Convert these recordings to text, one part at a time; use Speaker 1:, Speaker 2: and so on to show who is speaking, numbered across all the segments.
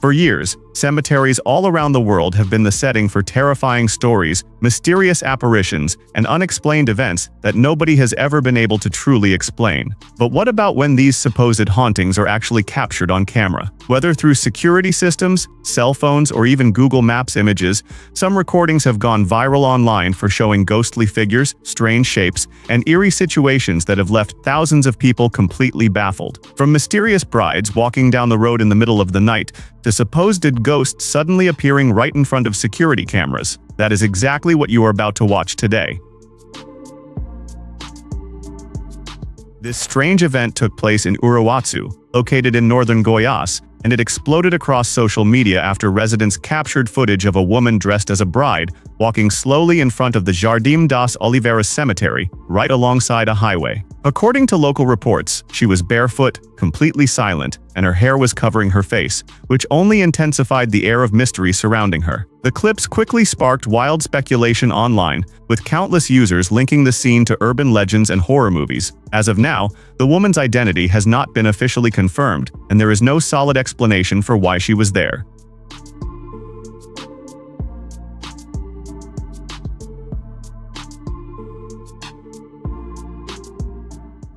Speaker 1: For years, cemeteries all around the world have been the setting for terrifying stories, mysterious apparitions, and unexplained events that nobody has ever been able to truly explain. But what about when these supposed hauntings are actually captured on camera? Whether through security systems, cell phones, or even Google Maps images, some recordings have gone viral online for showing ghostly figures, strange shapes, and eerie situations that have left thousands of people completely baffled. From mysterious brides walking down the road in the middle of the night to supposed ghosts suddenly appearing right in front of security cameras. That is exactly what you are about to watch today. This strange event took place in Urawazu, located in northern Goiás, and it exploded across social media after residents captured footage of a woman dressed as a bride walking slowly in front of the Jardim das Oliveiras cemetery, right alongside a highway. According to local reports, she was barefoot, completely silent, and her hair was covering her face, which only intensified the air of mystery surrounding her. The clips quickly sparked wild speculation online, with countless users linking the scene to urban legends and horror movies. As of now, the woman's identity has not been officially confirmed, and there is no solid explanation for why she was there.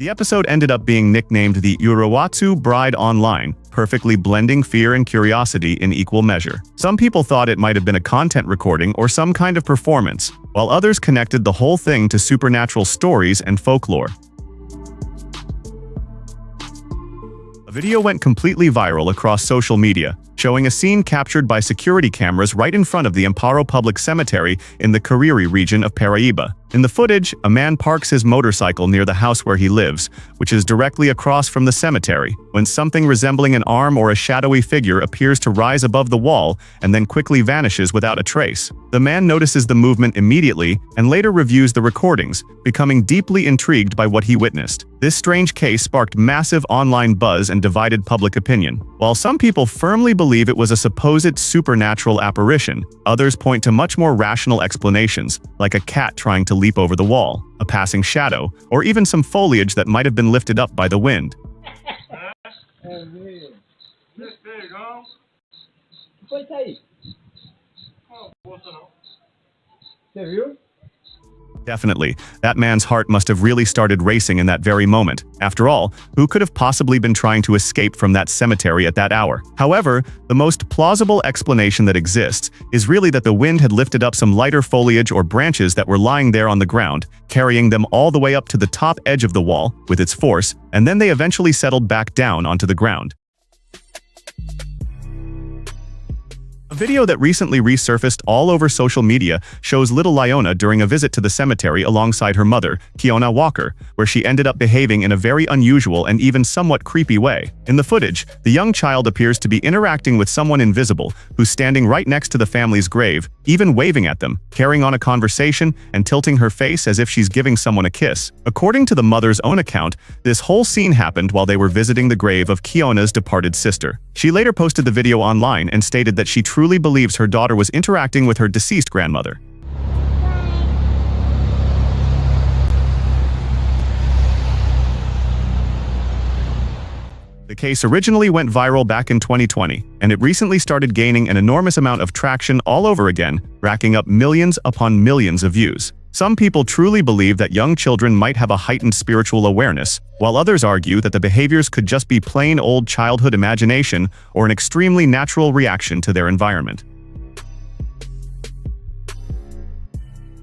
Speaker 1: The episode ended up being nicknamed the Urawazu Bride Online, perfectly blending fear and curiosity in equal measure. Some people thought it might have been a content recording or some kind of performance, while others connected the whole thing to supernatural stories and folklore. A video went completely viral across social media, showing a scene captured by security cameras right in front of the Amparo Public Cemetery in the Cariri region of Paraíba. In the footage, a man parks his motorcycle near the house where he lives, which is directly across from the cemetery, when something resembling an arm or a shadowy figure appears to rise above the wall and then quickly vanishes without a trace. The man notices the movement immediately and later reviews the recordings, becoming deeply intrigued by what he witnessed. This strange case sparked massive online buzz and divided public opinion. While some people firmly believe it was a supposed supernatural apparition, others point to much more rational explanations, like a cat trying to leap over the wall, a passing shadow, or even some foliage that might have been lifted up by the wind. Definitely, that man's heart must have really started racing in that very moment. After all, who could have possibly been trying to escape from that cemetery at that hour? However, the most plausible explanation that exists is really that the wind had lifted up some lighter foliage or branches that were lying there on the ground, carrying them all the way up to the top edge of the wall with its force, and then they eventually settled back down onto the ground. A video that recently resurfaced all over social media shows little Leona during a visit to the cemetery alongside her mother, Kiona Walker, where she ended up behaving in a very unusual and even somewhat creepy way. In the footage, the young child appears to be interacting with someone invisible who's standing right next to the family's grave, even waving at them, carrying on a conversation and tilting her face as if she's giving someone a kiss. According to the mother's own account, this whole scene happened while they were visiting the grave of Kiona's departed sister. She later posted the video online and stated that she truly believes her daughter was interacting with her deceased grandmother. The case originally went viral back in 2020, and it recently started gaining an enormous amount of traction all over again, racking up millions upon millions of views. Some people truly believe that young children might have a heightened spiritual awareness, while others argue that the behaviors could just be plain old childhood imagination or an extremely natural reaction to their environment.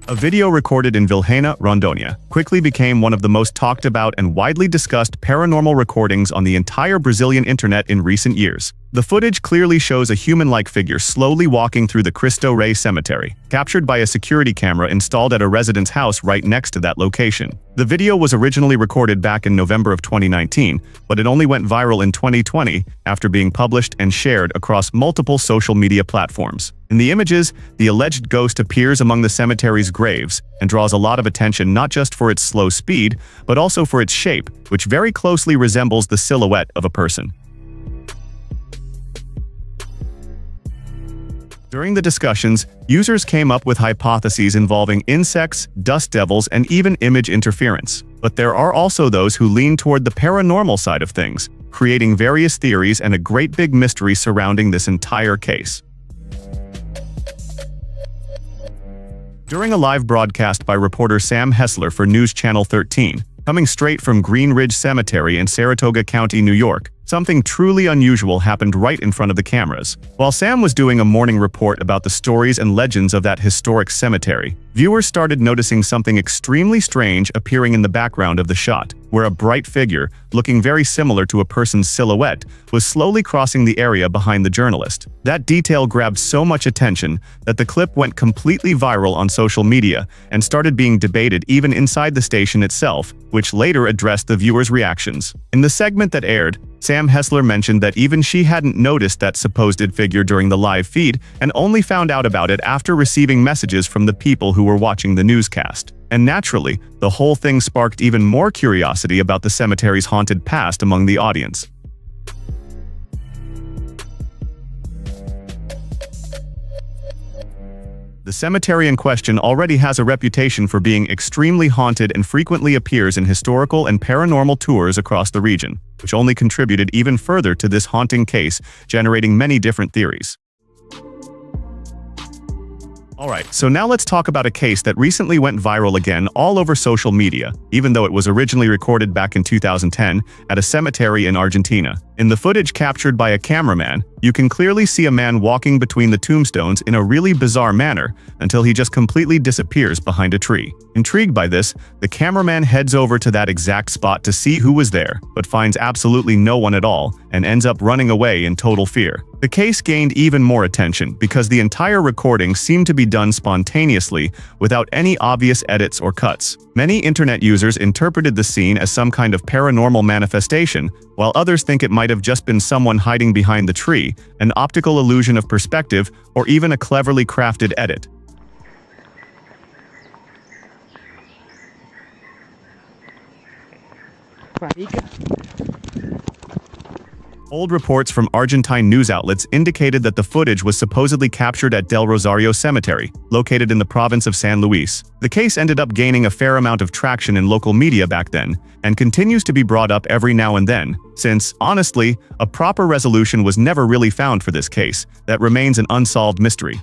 Speaker 1: A video recorded in Vilhena, Rondônia, quickly became one of the most talked about and widely discussed paranormal recordings on the entire Brazilian internet in recent years. The footage clearly shows a human-like figure slowly walking through the Cristo Rei cemetery, captured by a security camera installed at a resident's house right next to that location. The video was originally recorded back in November of 2019, but it only went viral in 2020 after being published and shared across multiple social media platforms. In the images, the alleged ghost appears among the cemetery's graves and draws a lot of attention not just for its slow speed, but also for its shape, which very closely resembles the silhouette of a person. During the discussions, users came up with hypotheses involving insects, dust devils, and even image interference. But there are also those who lean toward the paranormal side of things, creating various theories and a great big mystery surrounding this entire case. During a live broadcast by reporter Sam Hessler for News Channel 13, coming straight from Green Ridge Cemetery in Saratoga County, New York, something truly unusual happened right in front of the cameras. While Sam was doing a morning report about the stories and legends of that historic cemetery, viewers started noticing something extremely strange appearing in the background of the shot, where a bright figure, looking very similar to a person's silhouette, was slowly crossing the area behind the journalist. That detail grabbed so much attention that the clip went completely viral on social media and started being debated even inside the station itself, which later addressed the viewers' reactions. In the segment that aired, Sam Hessler mentioned that even she hadn't noticed that supposed figure during the live feed and only found out about it after receiving messages from the people who were watching the newscast. And naturally, the whole thing sparked even more curiosity about the cemetery's haunted past among the audience. The cemetery in question already has a reputation for being extremely haunted and frequently appears in historical and paranormal tours across the region, which only contributed even further to this haunting case, generating many different theories. Alright, so now let's talk about a case that recently went viral again all over social media, even though it was originally recorded back in 2010 at a cemetery in Argentina. In the footage captured by a cameraman, you can clearly see a man walking between the tombstones in a really bizarre manner until he just completely disappears behind a tree. Intrigued by this, the cameraman heads over to that exact spot to see who was there, but finds absolutely no one at all and ends up running away in total fear. The case gained even more attention because the entire recording seemed to be done spontaneously without any obvious edits or cuts. Many internet users interpreted the scene as some kind of paranormal manifestation, while others think it might have just been someone hiding behind the tree, an optical illusion of perspective, or even a cleverly crafted edit. Old reports from Argentine news outlets indicated that the footage was supposedly captured at Del Rosario Cemetery, located in the province of San Luis. The case ended up gaining a fair amount of traction in local media back then, and continues to be brought up every now and then, since, honestly, a proper resolution was never really found for this case, that remains an unsolved mystery.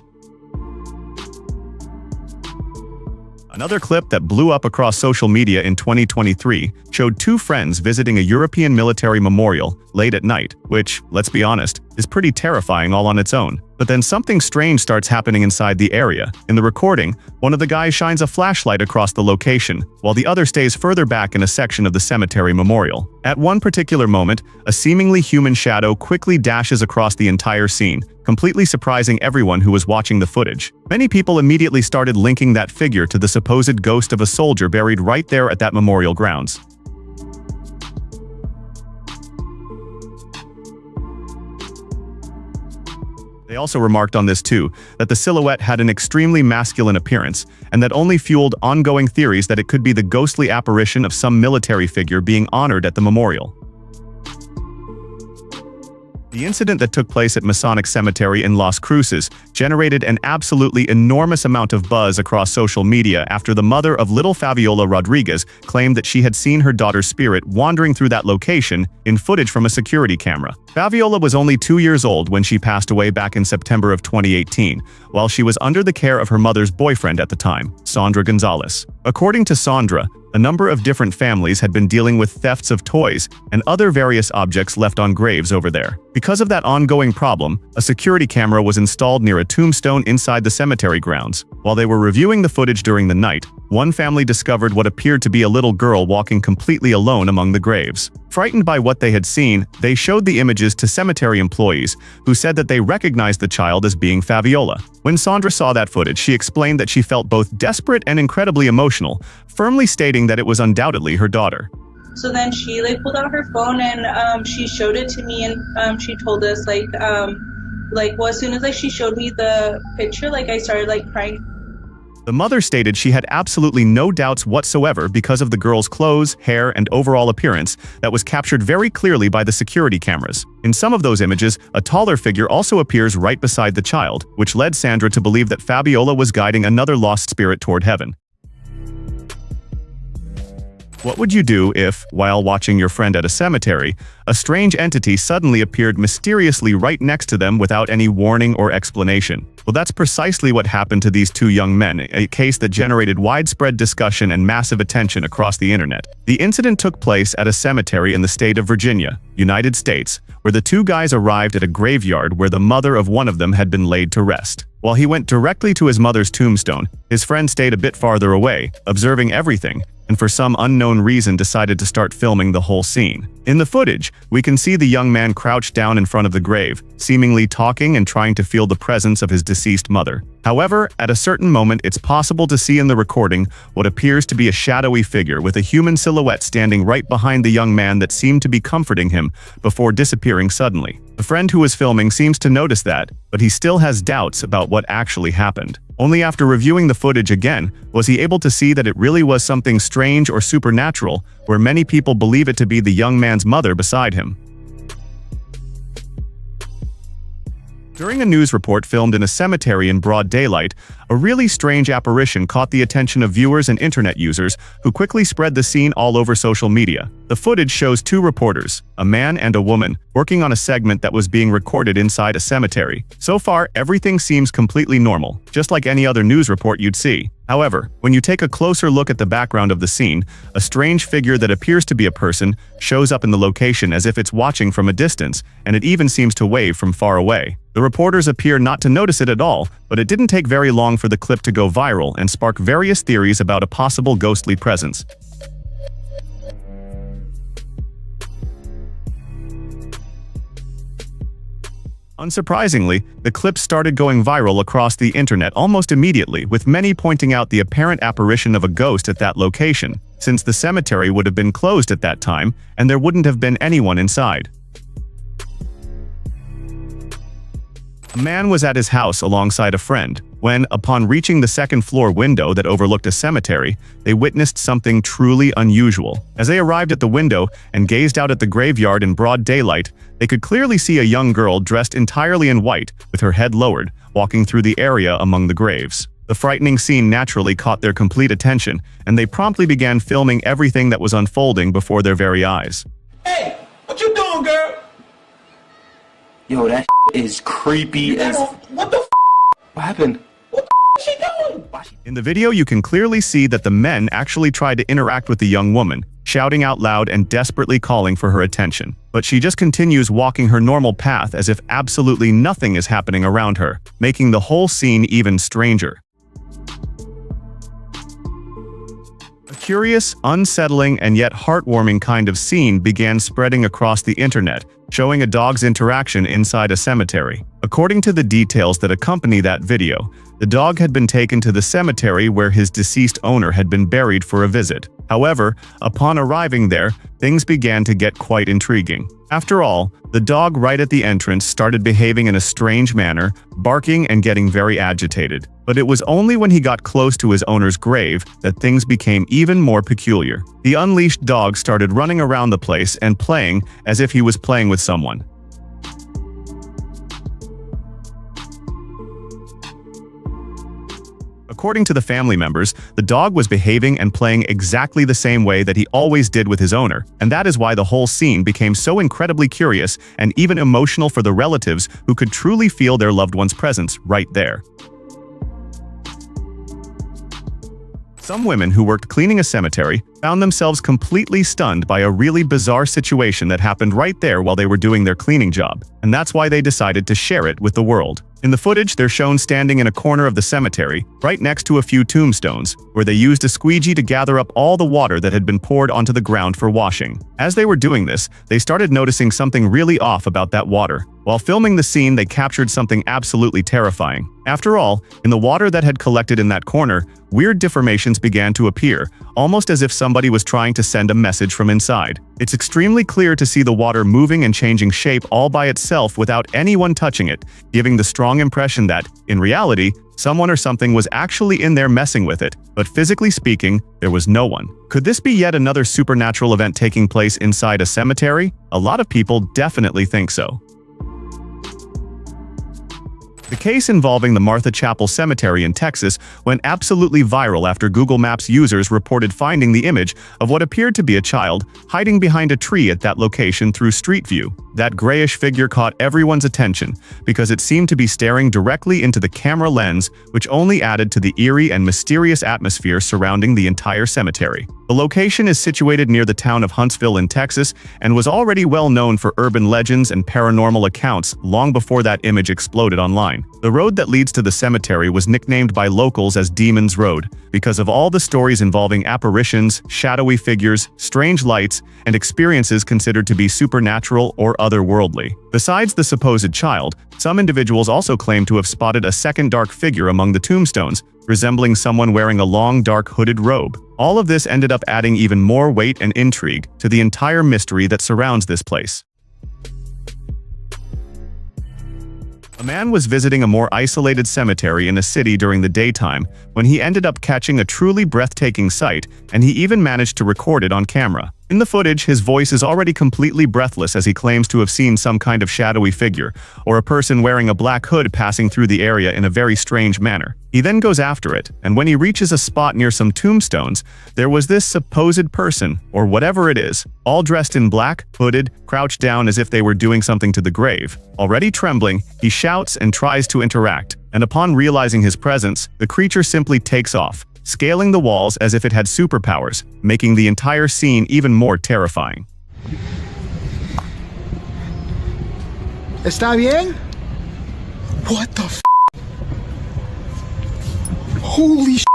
Speaker 1: Another clip that blew up across social media in 2023 showed two friends visiting a European military memorial late at night, which, let's be honest, is pretty terrifying all on its own. But then something strange starts happening inside the area. In the recording, one of the guys shines a flashlight across the location, while the other stays further back in a section of the cemetery memorial. At one particular moment, a seemingly human shadow quickly dashes across the entire scene, completely surprising everyone who was watching the footage. Many people immediately started linking that figure to the supposed ghost of a soldier buried right there at that memorial grounds. They also remarked on this too, that the silhouette had an extremely masculine appearance, and that only fueled ongoing theories that it could be the ghostly apparition of some military figure being honored at the memorial. The incident that took place at Masonic Cemetery in Las Cruces generated an absolutely enormous amount of buzz across social media after the mother of little Fabiola Rodriguez claimed that she had seen her daughter's spirit wandering through that location in footage from a security camera. Fabiola was only 2 years old when she passed away back in September of 2018, while she was under the care of her mother's boyfriend at the time, Sandra Gonzalez. According to Sandra, a number of different families had been dealing with thefts of toys and other various objects left on graves over there. Because of that ongoing problem, a security camera was installed near a tombstone inside the cemetery grounds. While they were reviewing the footage during the night, one family discovered what appeared to be a little girl walking completely alone among the graves. Frightened by what they had seen, they showed the images to cemetery employees, who said that they recognized the child as being Fabiola. When Sandra saw that footage, she explained that she felt both desperate and incredibly emotional, firmly stating that it was undoubtedly her daughter.
Speaker 2: So then she pulled out her phone and she showed it to me, and she told us well, as soon as she showed me the picture, I started crying.
Speaker 1: The mother stated she had absolutely no doubts whatsoever because of the girl's clothes, hair, and overall appearance that was captured very clearly by the security cameras. In some of those images, a taller figure also appears right beside the child, which led Sandra to believe that Fabiola was guiding another lost spirit toward heaven. What would you do if, while watching your friend at a cemetery, a strange entity suddenly appeared mysteriously right next to them without any warning or explanation? Well, that's precisely what happened to these two young men, a case that generated widespread discussion and massive attention across the internet. The incident took place at a cemetery in the state of Virginia, United States, where the two guys arrived at a graveyard where the mother of one of them had been laid to rest. While he went directly to his mother's tombstone, his friend stayed a bit farther away, observing everything, and for some unknown reason decided to start filming the whole scene. In the footage, we can see the young man crouched down in front of the grave, seemingly talking and trying to feel the presence of his deceased mother. However, at a certain moment it's possible to see in the recording what appears to be a shadowy figure with a human silhouette standing right behind the young man that seemed to be comforting him before disappearing suddenly. The friend who was filming seems to notice that, but he still has doubts about what actually happened. Only after reviewing the footage again was he able to see that it really was something strange or supernatural, where many people believe it to be the young man's mother beside him. During a news report filmed in a cemetery in broad daylight, a really strange apparition caught the attention of viewers and internet users who quickly spread the scene all over social media. The footage shows two reporters, a man and a woman, working on a segment that was being recorded inside a cemetery. So far, everything seems completely normal, just like any other news report you'd see. However, when you take a closer look at the background of the scene, a strange figure that appears to be a person shows up in the location as if it's watching from a distance, and it even seems to wave from far away. The reporters appear not to notice it at all, but it didn't take very long for the clip to go viral and spark various theories about a possible ghostly presence. Unsurprisingly, the clip started going viral across the internet almost immediately, with many pointing out the apparent apparition of a ghost at that location, since the cemetery would have been closed at that time and there wouldn't have been anyone inside. A man was at his house alongside a friend when, upon reaching the second-floor window that overlooked a cemetery, they witnessed something truly unusual. As they arrived at the window and gazed out at the graveyard in broad daylight, they could clearly see a young girl dressed entirely in white, with her head lowered, walking through the area among the graves. The frightening scene naturally caught their complete attention, and they promptly began filming everything that was unfolding before their very eyes.
Speaker 3: Hey, what you doing, girl?
Speaker 4: Yo, that is creepy as...
Speaker 3: What the
Speaker 4: What happened?
Speaker 3: What the she doing?
Speaker 1: In the video, you can clearly see that the men actually tried to interact with the young woman, shouting out loud and desperately calling for her attention. But she just continues walking her normal path as if absolutely nothing is happening around her, making the whole scene even stranger. A curious, unsettling, and yet heartwarming kind of scene began spreading across the internet, showing a dog's interaction inside a cemetery. According to the details that accompany that video, the dog had been taken to the cemetery where his deceased owner had been buried for a visit. However, upon arriving there, things began to get quite intriguing. After all, the dog right at the entrance started behaving in a strange manner, barking and getting very agitated. But it was only when he got close to his owner's grave that things became even more peculiar. The unleashed dog started running around the place and playing as if he was playing with someone. According to the family members, the dog was behaving and playing exactly the same way that he always did with his owner, and that is why the whole scene became so incredibly curious and even emotional for the relatives who could truly feel their loved one's presence right there. Some women who worked cleaning a cemetery found themselves completely stunned by a really bizarre situation that happened right there while they were doing their cleaning job, and that's why they decided to share it with the world. In the footage, they're shown standing in a corner of the cemetery, right next to a few tombstones, where they used a squeegee to gather up all the water that had been poured onto the ground for washing. As they were doing this, they started noticing something really off about that water. While filming the scene, they captured something absolutely terrifying. After all, in the water that had collected in that corner, weird deformations began to appear, almost as if somebody was trying to send a message from inside. It's extremely clear to see the water moving and changing shape all by itself without anyone touching it, giving the strong impression that, in reality, someone or something was actually in there messing with it, but physically speaking, there was no one. Could this be yet another supernatural event taking place inside a cemetery? A lot of people definitely think so. The case involving the Martha Chapel Cemetery in Texas went absolutely viral after Google Maps users reported finding the image of what appeared to be a child hiding behind a tree at that location through Street View. That grayish figure caught everyone's attention because it seemed to be staring directly into the camera lens, which only added to the eerie and mysterious atmosphere surrounding the entire cemetery. The location is situated near the town of Huntsville in Texas and was already well known for urban legends and paranormal accounts long before that image exploded online. The road that leads to the cemetery was nicknamed by locals as Demon's Road because of all the stories involving apparitions, shadowy figures, strange lights, and experiences considered to be supernatural or otherworldly. Besides the supposed child, some individuals also claim to have spotted a second dark figure among the tombstones, resembling someone wearing a long dark hooded robe. All of this ended up adding even more weight and intrigue to the entire mystery that surrounds this place. A man was visiting a more isolated cemetery in a city during the daytime when he ended up catching a truly breathtaking sight, and he even managed to record it on camera. In the footage, his voice is already completely breathless as he claims to have seen some kind of shadowy figure, or a person wearing a black hood passing through the area in a very strange manner. He then goes after it, and when he reaches a spot near some tombstones, there was this supposed person, or whatever it is, all dressed in black, hooded, crouched down as if they were doing something to the grave. Already trembling, he shouts and tries to interact, and upon realizing his presence, the creature simply takes off, scaling the walls as if it had superpowers, making the entire scene even more terrifying.
Speaker 5: ¿Está bien? What the f? Holy sh**.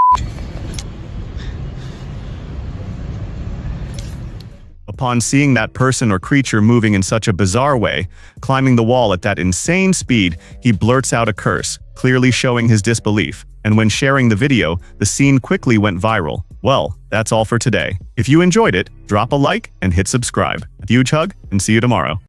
Speaker 1: Upon seeing that person or creature moving in such a bizarre way, climbing the wall at that insane speed, he blurts out a curse, clearly showing his disbelief. And when sharing the video, the scene quickly went viral. Well, that's all for today. If you enjoyed it, drop a like and hit subscribe. A huge hug, and see you tomorrow.